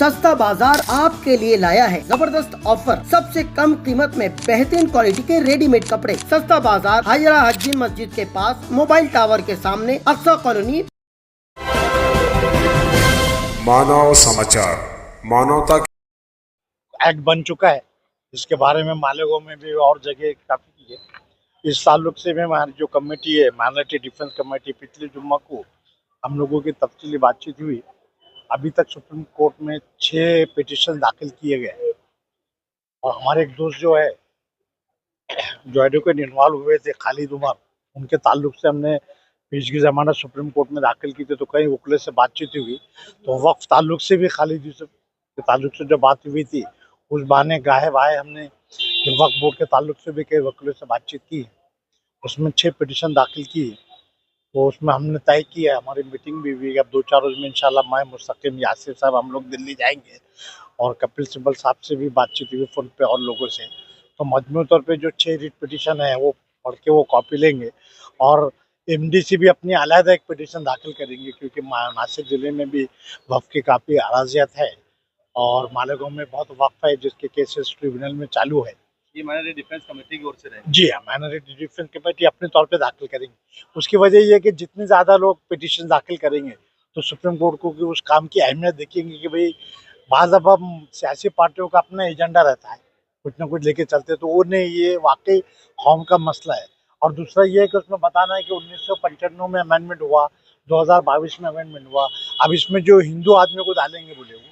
सस्ता बाजार आपके लिए लाया है जबरदस्त ऑफर। सबसे कम कीमत में बेहतरीन क्वालिटी के रेडीमेड कपड़े। सस्ता बाजार हाजरा हज्जीन मस्जिद के पास, मोबाइल टावर के सामने, अक्सा कॉलोनी। मानव समाचार, मानवता एक्ट बन चुका है, जिसके बारे में मालेगांव में भी और जगह काफ़ी की है। इस ताल्लुक से में हमारी जो कमेटी है, माइनॉरिटी डिफेंस कमेटी, पिछले जुम्मा को हम लोगों की तफसीली बातचीत हुई। अभी तक सुप्रीम कोर्ट में 6 पिटीशन दाखिल किए गए और हमारे एक दोस्त जो है, जो एडवोकेट इन्वॉल्व हुए थे, खालिद उमर, उनके ताल्लुक से हमने पेशगी जमानत सुप्रीम कोर्ट में दाखिल की थी। तो कई वकीलों से बातचीत हुई, तो वक्फ ताल्लुक से भी खालिद यूसुफ के ताल्लुक से जो बात हुई थी, उस बहाने गाहे बाहे हमने वक्फ बोर्ड के ताल्लुक से भी कई वकीलों से बातचीत की। उसमें 6 पिटीशन दाखिल की। तो उसमें हमने तय किया, हमारी मीटिंग भी हुई। अब 2-4 रोज में इंशाल्लाह मैं, मुस्तकिम, यासिर साहब, हम लोग दिल्ली जाएंगे और कपिल सिब्बल साहब से भी बातचीत हुई फ़ोन पे और लोगों से। तो मजमूई तौर पे जो 6 रिट पिटीशन है वो पढ़ के वो कॉपी लेंगे और एमडीसी भी अपनी अलहदा एक पिटीशन दाखिल करेंगे, क्योंकि नासिक ज़िले में भी वक्फ की काफ़ी अराजियत है और मालेगांव में बहुत वक्फ है जिसके केसेस ट्रिब्यूनल में चालू है। ये माइनॉरिटी डिफेंस कमेटी की ओर से रहेगा। जी हाँ, माइनॉरिटी डिफेंस कमेटी अपने तौर पे दाखिल करेंगे। उसकी वजह ये है कि जितने ज़्यादा लोग पिटीशन दाखिल करेंगे तो सुप्रीम कोर्ट को कि उस काम की अहमियत देखेंगे कि भाई बाद अब हम सियासी पार्टियों का अपना एजेंडा रहता है, कुछ ना कुछ लेके चलते, तो वो नहीं, ये वाकई कौम का मसला है। और दूसरा ये है कि उसमें बताना है कि 1995 में अमेंडमेंट हुआ, 2022 में अमेंडमेंट हुआ। अब इसमें जो हिंदू आदमी को डालेंगे बोले वो,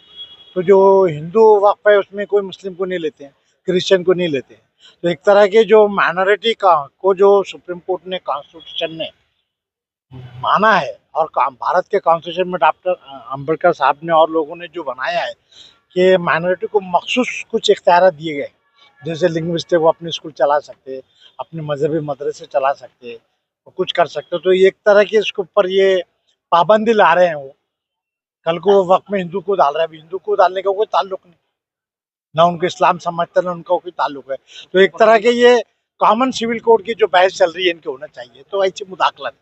तो जो हिंदू वक्फ है उसमें कोई मुस्लिम को नहीं लेते हैं, क्रिश्चियन को नहीं लेते हैं। तो एक तरह के जो माइनॉरिटी का को जो सुप्रीम कोर्ट ने, कॉन्स्टिट्यूशन ने माना है और भारत के कॉन्स्टिट्यूशन में डॉक्टर अम्बेडकर साहब ने और लोगों ने जो बनाया है कि माइनॉरिटी को मखसूस कुछ इख्तियार दिए गए, जैसे लिंग्विस्ट है वो अपने स्कूल चला सकते, अपने मजहबी मदरसे चला सकते, वो कुछ कर सकते। तो एक तरह के इसके ऊपर ये पाबंदी ला रहे हैं। वो कल को वो वक्त में हिंदू को डाल रहा है, अभी हिंदू को डालने का कोई ताल्लुक नहीं, ना उनको इस्लाम समझते ना उनका कोई ताल्लुक है। तो एक तरह के ये कॉमन सिविल कोड की जो बहस चल रही है इनके होना चाहिए, तो ऐसी मुदाखलत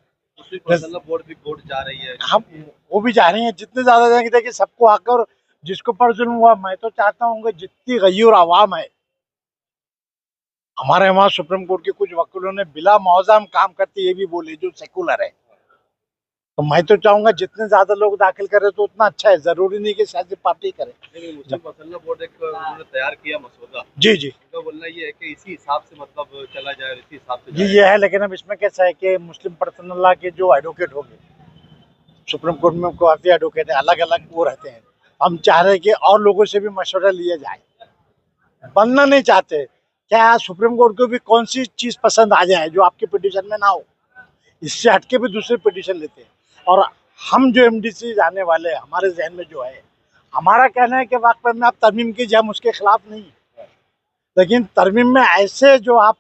बोर्ड भी कोर्ट जा रही है। हम वो भी जा रही हैं, जितने ज्यादा जाएंगे। देखिए सबको आकर जिसको पर जुल्म हुआ, मैं तो चाहता हूँ कि जितनी गयूर आवाम है हमारे वहाँ, सुप्रीम कोर्ट के कुछ वकीलों ने बिला मौजम काम करते ये भी बोले जो सेकुलर है, तो मैं तो चाहूंगा जितने ज्यादा लोग दाखिल करें तो उतना अच्छा है। जरूरी नहीं कि सियासी पार्टी करे। मुस्लिम मसल्ला बोर्ड एक उन्होंने तैयार किया मसौदा। जी जी, उनका बोलना ये है कि इसी हिसाब से मतलब चला जाए, इसी हिसाब से जी ये है। लेकिन अब इसमें कैसा है कि मुस्लिम पर्सनल लॉ के जो एडवोकेट होंगे, सुप्रीम कोर्ट में काफी एडवोकेट है, अलग अलग वो रहते हैं। हम चाह रहे हैं कि और लोगों से भी मशवरा लिया जाए, बनना नहीं चाहते। क्या सुप्रीम कोर्ट को भी कौन सी चीज पसंद आ जाए जो आपके पिटीशन में ना हो, इससे हटके भी दूसरे पिटीशन लेते हैं। और हम जो एमडीसी जाने वाले हैं, हमारे जहन में जो है, हमारा कहना है कि वाकई में आप तरमीम कीजिए, हम उसके खिलाफ नहीं, लेकिन तरमीम में ऐसे जो आप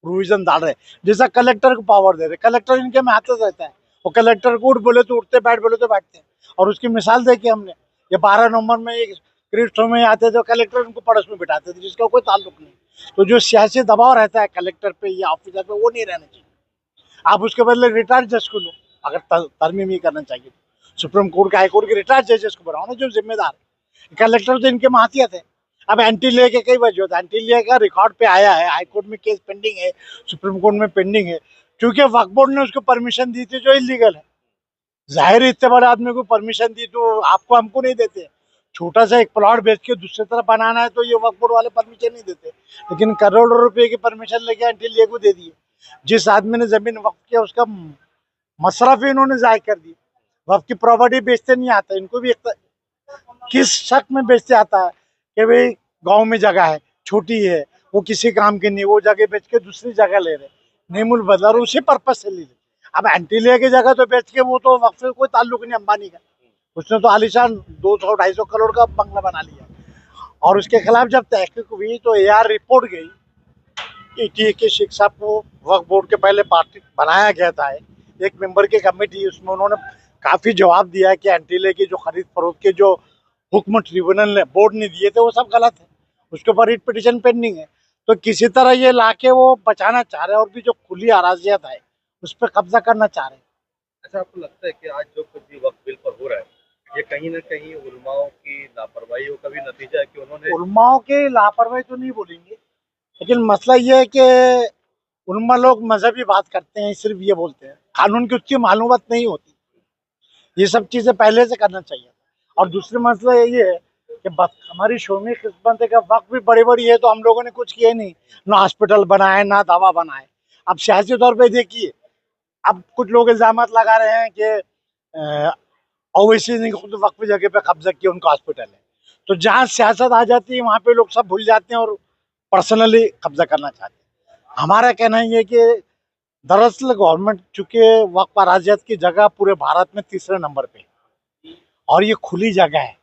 प्रोविजन डाल रहे हैं, जैसा कलेक्टर को पावर दे रहे, कलेक्टर इनके में हाथ रहता है, वो कलेक्टर को उठ बोले तो उठते, बैठ बोले तो बैठते हैं। और उसकी मिसाल देखी हमने, ये 12 नवंबर में एक क्रिस्टो में आते थे, कलेक्टर उनको पड़ोस में बिठाते थे, जिसका कोई ताल्लुक नहीं। तो जो सियासी दबाव रहता है कलेक्टर पे या ऑफिसर पे, वो नहीं रहना चाहिए। आप उसके बदले रिटायर्ड जज को लो, अगर तरमीम ही करना चाहिए तो सुप्रीम कोर्ट के, हाई कोर्ट के रिटायर्ड जजेस को बनाओ ना जो जिम्मेदार। कलेक्टर तो इनके मातियत है। अब एंटी ले के कई वजह होता है, एंटी ले का रिकॉर्ड पे आया है, हाई कोर्ट में केस पेंडिंग है, सुप्रीम कोर्ट में पेंडिंग है, क्योंकि वक्फ बोर्ड ने उसको परमिशन दी थी जो इलीगल है। जाहिर है इतने बड़े आदमी को परमिशन दी तो आपको हमको नहीं देते। छोटा सा एक प्लॉट बेच के दूसरी तरफ बनाना है तो ये वक्फ बोर्ड वाले परमिशन नहीं देते, लेकिन करोड़ों रुपए की परमिशन लेके एंटी ले को दे दिए। जिस आदमी ने जमीन वक्फ किया उसका मसरफ ही इन्होंने जाहिर कर दी। वक्फ की प्रॉपर्टी बेचते नहीं आता इनको भी। एक किस शक में बेचते आता है कि भाई गांव में जगह है, छोटी है, वो किसी काम की नहीं, वो जगह बेच के दूसरी जगह ले रहे, नेमुल बदला, और उसी पर्पज से ले रहे। अब एंटीलिया की जगह तो बेच के, वो तो वक्फ से कोई ताल्लुक नहीं अंबानी का, उसने तो आलिशान 200-250 करोड़ का बंगला बना लिया। और उसके खिलाफ जब तहकीक हुई तो AR रिपोर्ट गई, ETA के शेख साहब को वक्फ बोर्ड के पहले पार्टी बनाया गया था, एक मेंबर की कमेटी, उसमें उन्होंने काफी जवाब दिया कि एंटीले की जो खरीद फरोख्त के जो हुक्म ट्रिब्यूनल ने, बोर्ड ने दिए थे, वो सब गलत है। उसके ऊपर रिट पिटीशन पेंडिंग है। तो किसी तरह ये लाके वो बचाना चाह रहे हैं और भी जो खुली अराजियत है उस पर कब्जा करना चाह रहे हैं। अच्छा, आपको लगता है कि आज जो कुछ भी वक्त बिल पर हो रहा है, ये कहीं ना कहीं उलमाओं की लापरवाही का भी नतीजा है कि उन्होंने उलमाओं के लापरवाही तो नहीं बोलेंगे, लेकिन मसला ये है कि उलमा लोग मजहबी बात करते हैं, सिर्फ ये बोलते हैं, कानून की उतनी मालूमात नहीं होती। ये सब चीजें पहले से करना चाहिए। और दूसरा मसला ये है कि बस हमारी शोमी किस्मत है कि वक्त भी बड़ी बड़ी है, तो हम लोगों ने कुछ किया नहीं, ना हॉस्पिटल बनाए ना दवा बनाए। अब सियासी तौर पे देखिए, अब कुछ लोग इल्जाम लगा रहे हैं कि ओवैसी ने खुद वक्फ जगह पे कब्जा किया, उनका हॉस्पिटल है। तो जहाँ सियासत आ जाती है वहाँ पे लोग सब भूल जाते हैं और पर्सनली कब्जा करना चाहते हैं। हमारा कहना ये है कि दरअसल गवर्नमेंट चूंकि वक्फ अराजियत की जगह पूरे भारत में तीसरे नंबर पे है, और ये खुली जगह है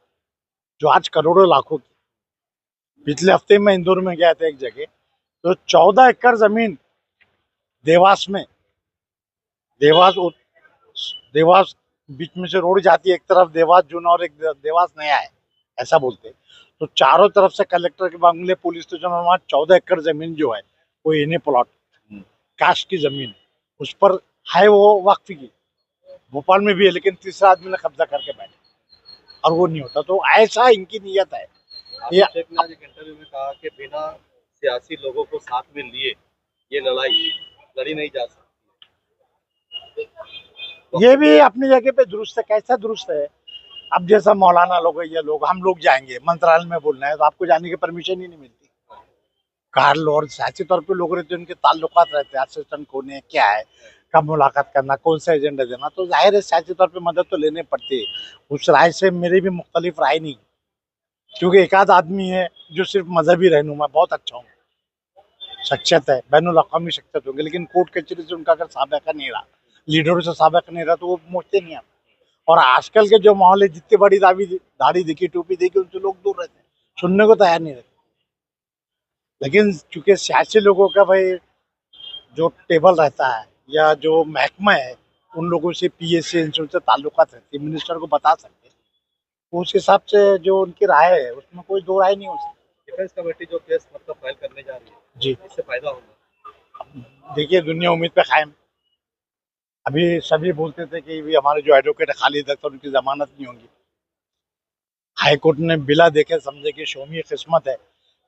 जो आज करोड़ों लाखों की। पिछले हफ्ते में इंदौर में गया था एक जगह, तो 14 एकड़ जमीन देवास में, देवास देवास बीच में से रोड जाती है, एक तरफ देवास जूना और एक देवास नया है, ऐसा बोलते हैं। तो चारों तरफ से कलेक्टर के बंगले, पुलिस स्टेशन, और वहाँ 14 एकड़ जमीन जो है वो इन्हें प्लॉट, कास्ट की जमीन, उस पर है, वो वक्फ की। भोपाल में भी है, लेकिन तीसरा आदमी ने कब्जा करके बैठे, और वो नहीं होता। तो ऐसा इनकी नीयत है। ये शेख ने आज एक इंटरव्यू में कहा कि बिना सियासी लोगों को साथ में लिए ये लड़ाई लड़ी नहीं जा सकती। ये भी अपनी जगह पे दुरुस्त है। कैसा दुरुस्त है? अब जैसा मौलाना लोग है, ये लोग, हम लोग जाएंगे मंत्रालय में बोलना है तो आपको जाने की परमिशन ही नहीं मिलती। कार लो, और सियासी तौर पे लोग रहते हैं, उनके ताल्लुकात रहते हैं, असिस्टेंट कौन है, क्या है, कब मुलाकात करना, कौन सा एजेंडा देना। तो जाहिर है सियासी तौर पे मदद तो लेने पड़ती है। उस राय से मेरी भी मुख्तलिफ राय नहीं, क्योंकि एक आध आदमी है जो सिर्फ मजहबी रहनुमा, बहुत अच्छा हूँ, शख्सियत है, बैनुल अक़वामी शख्सियत होंगे, लेकिन कोर्ट कचहरी से उनका अगर साबिका नहीं रहा, लीडरों से साबिका नहीं रहा, तो वो मोचते नहीं आप। और आजकल के जो माहौल है, जितनी बड़ी दाढ़ी दिखी, टोपी देखी, उनसे लोग दूर रहते हैं, सुनने को तैयार नहीं रहते। लेकिन चूंकि सियासी लोगों का भाई जो टेबल रहता है या जो महकमा है, उन लोगों से पीएससी इनसे ताल्लुकात रहती है, मिनिस्टर को बता सकते हैं, तो उस हिसाब से जो उनकी राय है उसमें कोई दो राय नहीं हो सकती। डिफेंस कमेटी जो केस मतलब फाइल करने जा रही है, जी, इससे फायदा होगा। देखिए, दुनिया उम्मीद पे कायम। अभी सभी बोलते थे कि भी हमारे जो एडवोकेट है खालिद अख्तर, उनकी जमानत नहीं होगी। हाईकोर्ट ने बिला देखे समझे कि शोमी किस्मत है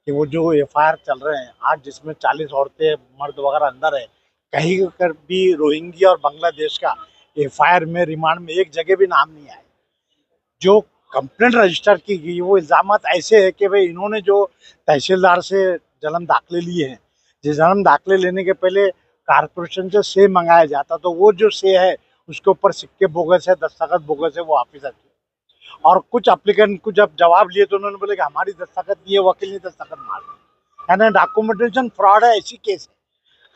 कि वो जो एफआईआर चल रहे हैं आज, जिसमें 40 औरतें मर्द वगैरह अंदर है, कहीं कर भी रोहिंग्या और बांग्लादेश का एफआईआर में, रिमांड में एक जगह भी नाम नहीं आया। जो कंप्लेंट रजिस्टर की गई, वो इल्जाम ऐसे है कि भाई इन्होंने जो तहसीलदार से जन्म दाखिले लिए हैं, जिस जन्म दाखिले लेने के पहले कारपोरेशन से से मंगाया जाता, तो वो जो से है उसके ऊपर सिक्के बोगस है, दस्तखत बोगस है, वो ऑफिसर की। और कुछ एप्लीकेंट को जब जवाब लिए तो उन्होंने बोले कि हमारी दस्तखत नहीं है, वकील ने दस्तखत मार दी, यानी डॉक्यूमेंटेशन फ्रॉड है, ऐसी केस है।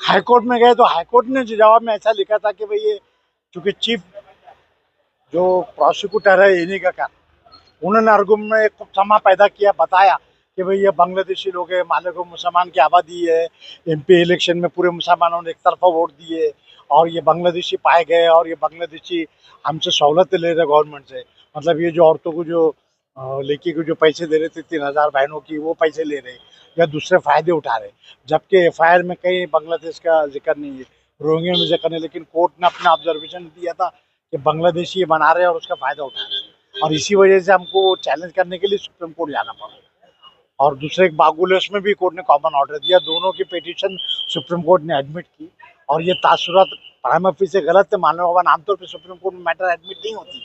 हाईकोर्ट में गए तो हाईकोर्ट ने जवाब में ऐसा लिखा था कि भाई ये चूंकि चीफ जो प्रोसिक्यूटर है इन्हीं का काम, उन्होंने आर्गुमेंट में एक समा पैदा किया, बताया कि भाई ये बांग्लादेशी लोग हैं, माले को मुसलमान की आबादी है, एमपी इलेक्शन में पूरे मुसलमानों ने एक तरफा वोट दिए, और ये बांग्लादेशी पाए गए, और ये बांग्लादेशी हमसे सहूलतें ले रहे गवर्नमेंट से। मतलब ये जो औरतों को जो लड़की को जो पैसे दे रहे थे 3,000 बहनों की, वो पैसे ले रहे या दूसरे फायदे उठा रहे, जबकि एफआईआर में कहीं बांग्लादेश का जिक्र नहीं है, रोहिंग्या में जिक्र नहीं, लेकिन कोर्ट ने अपना ऑब्जर्वेशन दिया था कि बांग्लादेशी ये बना रहे हैं और उसका फायदा उठा रहे हैं, और इसी वजह से हमको चैलेंज करने के लिए सुप्रीम कोर्ट जाना पड़ा। और दूसरे एक बागुलेश में भी कोर्ट ने कॉमन ऑर्डर दिया, दोनों की पिटीशन सुप्रीम कोर्ट ने एडमिट की, और ये तासुरात प्राइमा फेसी से गलत है, मानने वाला आमतौर पर सुप्रीम कोर्ट में मैटर एडमिट नहीं होती,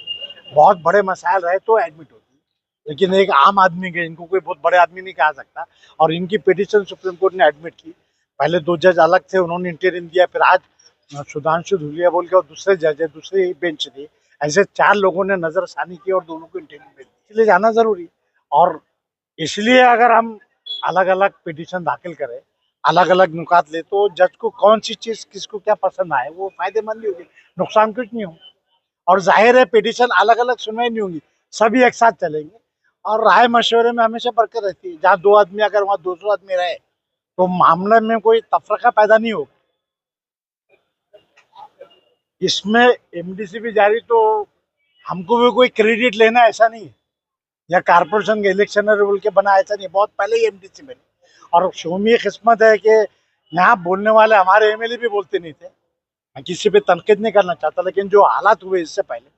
बहुत बड़े मसाइल रहे तो एडमिट होती, लेकिन एक आम आदमी के, इनको कोई बहुत बड़े आदमी नहीं कहा सकता, और इनकी पिटीशन सुप्रीम कोर्ट ने एडमिट की। पहले 2 जज अलग थे, उन्होंने इंटरिम दिया, फिर आज सुधांशु धुलिया बोल के और दूसरे जज है, दूसरी बेंच थी, ऐसे 4 लोगों ने नजरसानी की और दोनों को इंटरिम दे दी। इसलिए जाना जरूरी, और इसलिए अगर हम अलग अलग पिटीशन दाखिल करें, अलग अलग नुकात ले, तो जज को कौन सी चीज किसको क्या पसंद आए वो फायदेमंद ही होगी, नुकसान कुछ नहीं होगा। और जाहिर है पिटीशन अलग अलग सुनवाई नहीं होंगी, सभी एक साथ चलेंगे, और राय मशवरे में हमेशा बरकत रहती है। जहाँ 2 आदमी अगर वहाँ 200 आदमी रहे तो मामले में कोई तफरका पैदा नहीं होगा। इसमें एमडीसी भी जारी, तो हमको भी कोई क्रेडिट लेना ऐसा नहीं है, या कारपोरेशन के इलेक्शनर बोल के बना ऐसा नहीं, बहुत पहले ही एमडीसी बनी। और शोमी किस्मत है कि यहाँ बोलने वाले हमारे एमएलए भी बोलते नहीं थे, मैं किसी पे तनकीद नहीं करना चाहता, लेकिन जो हालात हुए इससे पहले,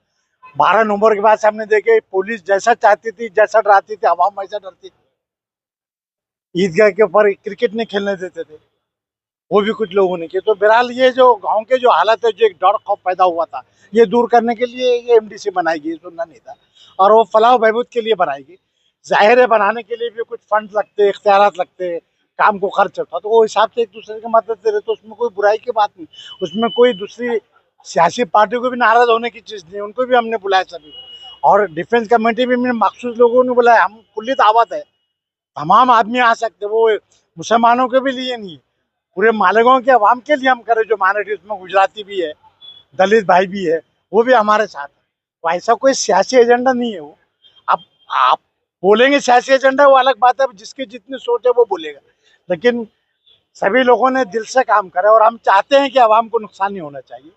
12 नवंबर के बाद से हमने देखे पुलिस जैसा चाहती थी, जैसा डराती थी, आवाम वैसा डरती थी। ईदगाह के ऊपर क्रिकेट नहीं खेलने देते थे, वो भी कुछ लोगों ने किया। तो बहरहाल ये जो गांव के जो हालत है, जो एक डर खौफ पैदा हुआ था, ये दूर करने के लिए ये एमडीसी बनाई गई, सुनना नहीं था। और वो फलाह बहबूद के लिए बनाई गई। जाहिर है बनाने के लिए भी कुछ फंड लगते, इख्तियारात लगते, काम को खर्च होता, तो वो हिसाब से एक दूसरे की मदद दे रहे, तो उसमें कोई बुराई की बात नहीं। उसमें कोई दूसरी सियासी पार्टी को भी नाराज होने की चीज़ नहीं, उनको भी हमने बुलाया सभी। और डिफेंस कमेटी भी हमने मखसूस लोगों ने बुलाया, हम खुली दावत है, तमाम आदमी आ सकते, वो मुसलमानों के भी लिए नहीं है, पूरे मालेगांव के अवाम के लिए हम करें। जो माइनॉरिटी उसमें गुजराती भी है, दलित भाई भी है, वो भी हमारे साथ है। तो ऐसा कोई सियासी एजेंडा नहीं है वो। अब आप बोलेंगे सियासी एजेंडा, वो अलग बात है, जिसकी जितनी सोच है वो बोलेगा, लेकिन सभी लोगों ने दिल से काम करा और हम चाहते हैं कि अवाम को नुकसान नहीं होना चाहिए।